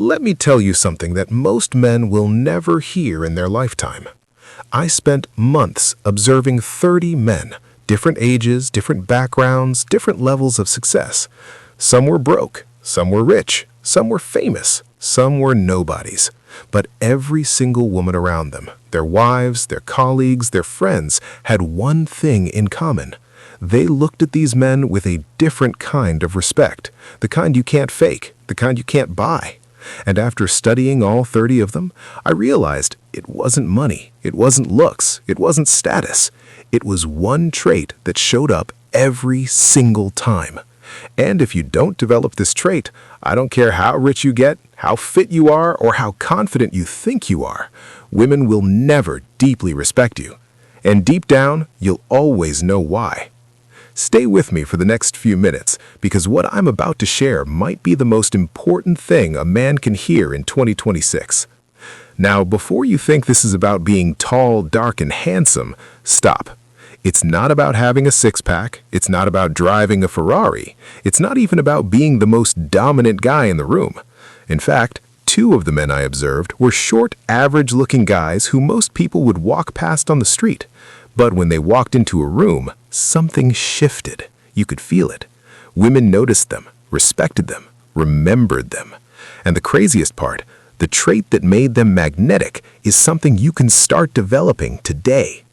Let me tell you something that most men will never hear in their lifetime. I spent months observing 30 men, different ages, different backgrounds, different levels of success. Some were broke, some were rich, some were famous, some were nobodies. But every single woman around them, their wives, their colleagues, their friends, had one thing in common. They looked at these men with a different kind of respect, the kind you can't fake, the kind you can't buy. And after studying all 30 of them, I realized it wasn't money, it wasn't looks, it wasn't status. It was one trait that showed up every single time. And if you don't develop this trait, I don't care how rich you get, how fit you are, or how confident you think you are, women will never deeply respect you. And deep down, you'll always know why. Stay with me for the next few minutes, because what I'm about to share might be the most important thing a man can hear in 2026. Now, before you think this is about being tall, dark, and handsome, stop. It's not about having a six-pack, it's not about driving a Ferrari, it's not even about being the most dominant guy in the room. In fact, two of the men I observed were short, average-looking guys who most people would walk past on the street. But when they walked into a room, something shifted. You could feel it. Women noticed them, respected them, remembered them. And the craziest part, the trait that made them magnetic is something you can start developing today.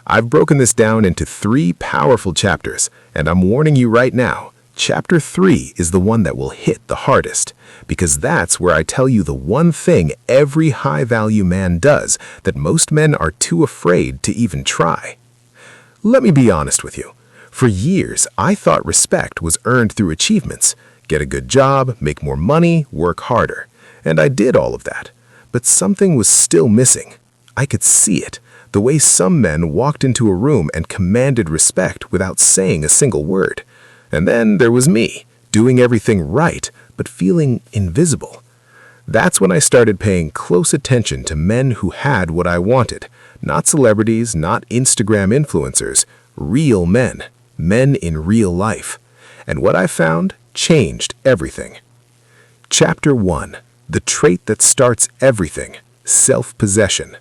I've broken this down into 3 powerful chapters, and I'm warning you right now, Chapter 3 is the one that will hit the hardest, because that's where I tell you the one thing every high-value man does that most men are too afraid to even try. Let me be honest with you. For years, I thought respect was earned through achievements. Get a good job, make more money, work harder. And I did all of that. But something was still missing. I could see it. The way some men walked into a room and commanded respect without saying a single word. And then there was me, doing everything right, but feeling invisible. That's when I started paying close attention to men who had what I wanted. Not celebrities, not Instagram influencers, real men. Men in real life. And what I found changed everything. Chapter 1. The trait that starts everything. Self-possession.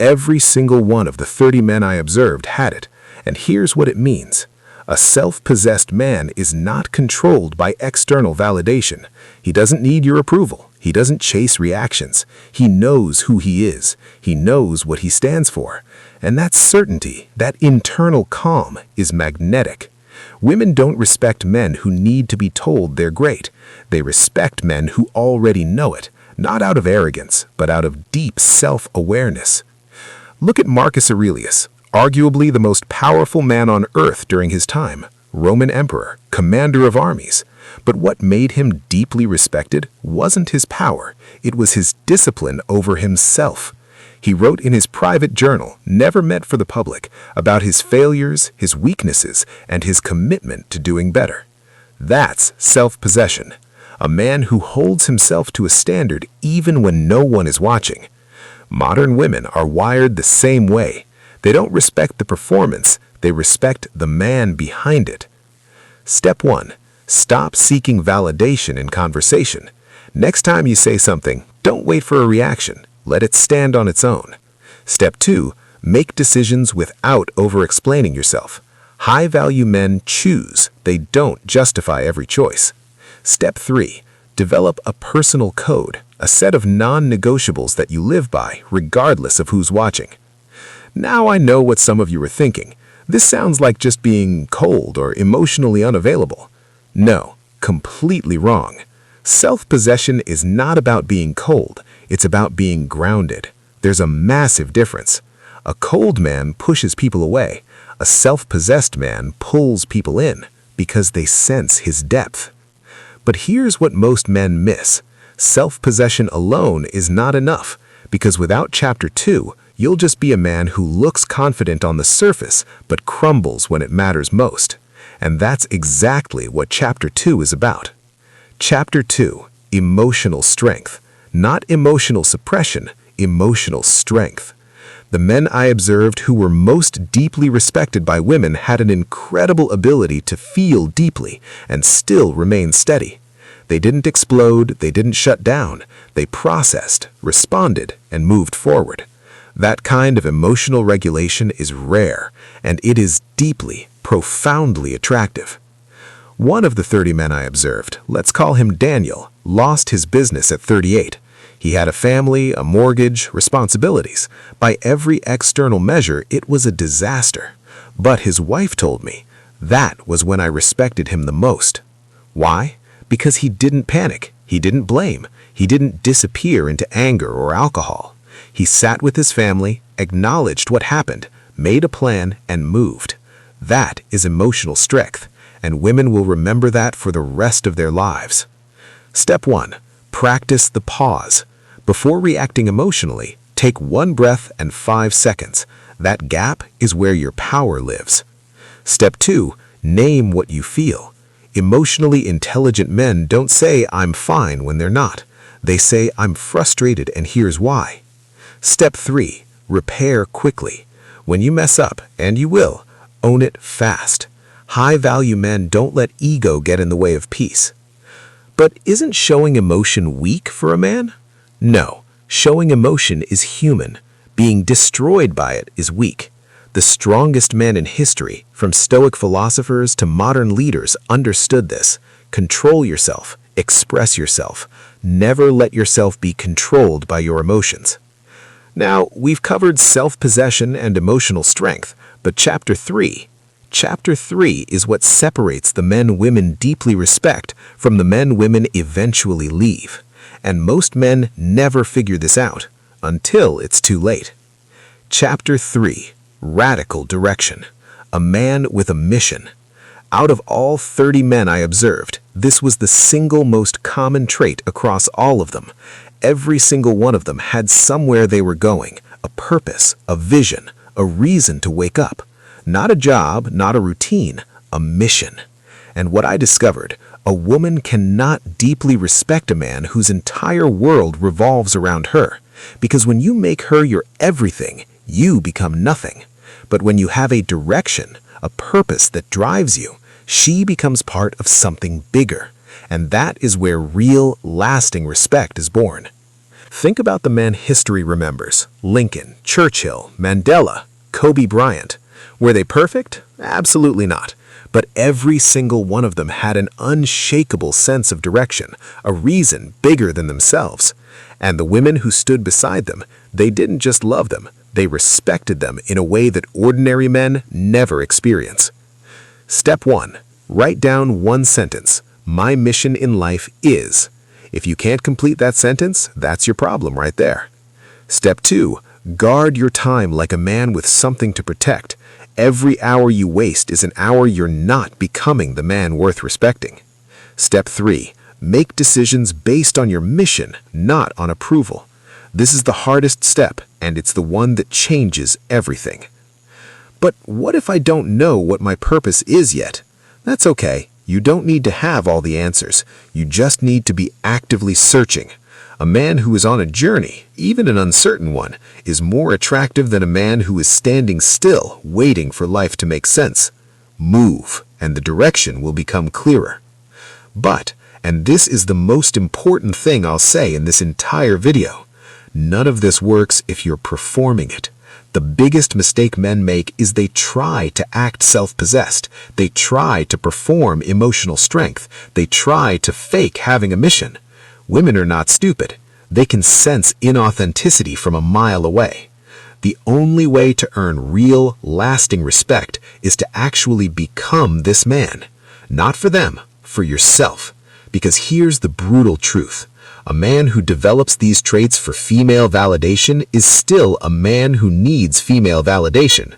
Every single one of the 30 men I observed had it, and here's what it means. A self-possessed man is not controlled by external validation. He doesn't need your approval. He doesn't chase reactions. He knows who he is. He knows what he stands for. And that certainty, that internal calm, is magnetic. Women don't respect men who need to be told they're great. They respect men who already know it, not out of arrogance, but out of deep self-awareness. Look at Marcus Aurelius. Arguably the most powerful man on earth during his time, Roman emperor, commander of armies. But what made him deeply respected wasn't his power, it was his discipline over himself. He wrote in his private journal, never meant for the public, about his failures, his weaknesses, and his commitment to doing better. That's self-possession, a man who holds himself to a standard even when no one is watching. Modern women are wired the same way. They don't respect the performance, they respect the man behind it. Step 1. Stop seeking validation in conversation. Next time you say something, don't wait for a reaction. Let it stand on its own. Step 2. Make decisions without over-explaining yourself. High-value men choose, they don't justify every choice. Step 3. Develop a personal code, a set of non-negotiables that you live by, regardless of who's watching. Now I know what some of you are thinking. This sounds like just being cold or emotionally unavailable. No, completely wrong. Self-possession is not about being cold, it's about being grounded. There's a massive difference. A cold man pushes people away. A self-possessed man pulls people in because they sense his depth. But here's what most men miss. Self-possession alone is not enough, because without Chapter 2, you'll just be a man who looks confident on the surface but crumbles when it matters most. And that's exactly what Chapter 2 is about. Chapter 2. Emotional strength. Not emotional suppression, emotional strength. The men I observed who were most deeply respected by women had an incredible ability to feel deeply and still remain steady. They didn't explode, they didn't shut down. They processed, responded, and moved forward. That kind of emotional regulation is rare, and it is deeply, profoundly attractive. One of the 30 men I observed, let's call him Daniel, lost his business at 38. He had a family, a mortgage, responsibilities. By every external measure, it was a disaster. But his wife told me, that was when I respected him the most. Why? Because he didn't panic, he didn't blame, he didn't disappear into anger or alcohol. He sat with his family, acknowledged what happened, made a plan, and moved. That is emotional strength, and women will remember that for the rest of their lives. Step 1. Practice the pause. Before reacting emotionally, take 1 breath and 5 seconds. That gap is where your power lives. Step 2. Name what you feel. Emotionally intelligent men don't say, "I'm fine," when they're not. They say, "I'm frustrated and here's why." Step 3. Repair quickly. When you mess up, and you will, own it fast. High-value men don't let ego get in the way of peace. But isn't showing emotion weak for a man? No, showing emotion is human. Being destroyed by it is weak. The strongest men in history, from Stoic philosophers to modern leaders, understood this. Control yourself, express yourself. Never let yourself be controlled by your emotions. Now, we've covered self-possession and emotional strength, but Chapter 3 is what separates the men women deeply respect from the men women eventually leave. And most men never figure this out until it's too late. Chapter 3. Radical direction. A man with a mission. Out of all 30 men I observed, this was the single most common trait across all of them. Every single one of them had somewhere they were going, a purpose, a vision, a reason to wake up. Not a job, not a routine, a mission. And what I discovered, a woman cannot deeply respect a man whose entire world revolves around her. Because when you make her your everything, you become nothing. But when you have a direction, a purpose that drives you, she becomes part of something bigger. And that is where real, lasting respect is born. Think about the men history remembers: Lincoln, Churchill, Mandela, Kobe Bryant. Were they perfect? Absolutely not. But every single one of them had an unshakable sense of direction, a reason bigger than themselves. And the women who stood beside them, they didn't just love them, they respected them in a way that ordinary men never experience. Step 1. Write down 1 sentence. My mission in life is. If you can't complete that sentence, that's your problem right there. Step 2. Guard your time like a man with something to protect. Every hour you waste is an hour you're not becoming the man worth respecting. Step 3. Make decisions based on your mission, not on approval. This is the hardest step, and it's the one that changes everything. But what if I don't know what my purpose is yet? That's okay. You don't need to have all the answers. You just need to be actively searching. A man who is on a journey, even an uncertain one, is more attractive than a man who is standing still, waiting for life to make sense. Move, and the direction will become clearer. But, and this is the most important thing I'll say in this entire video, none of this works if you're performing it. The biggest mistake men make is they try to act self-possessed. They try to perform emotional strength. They try to fake having a mission. Women are not stupid. They can sense inauthenticity from a mile away. The only way to earn real, lasting respect is to actually become this man. Not for them, for yourself. Because here's the brutal truth. A man who develops these traits for female validation is still a man who needs female validation.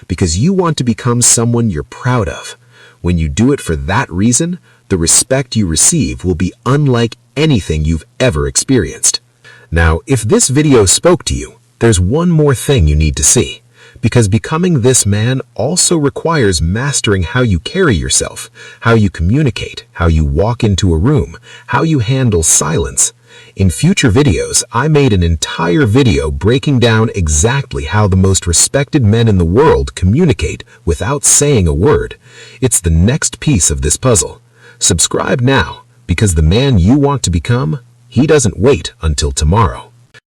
Because you want to become someone you're proud of. When you do it for that reason, the respect you receive will be unlike anything you've ever experienced. Now, if this video spoke to you, there's one more thing you need to see. Because becoming this man also requires mastering how you carry yourself, how you communicate, how you walk into a room, how you handle silence. In future videos, I made an entire video breaking down exactly how the most respected men in the world communicate without saying a word. It's the next piece of this puzzle. Subscribe now, Because the man you want to become, he doesn't wait until tomorrow.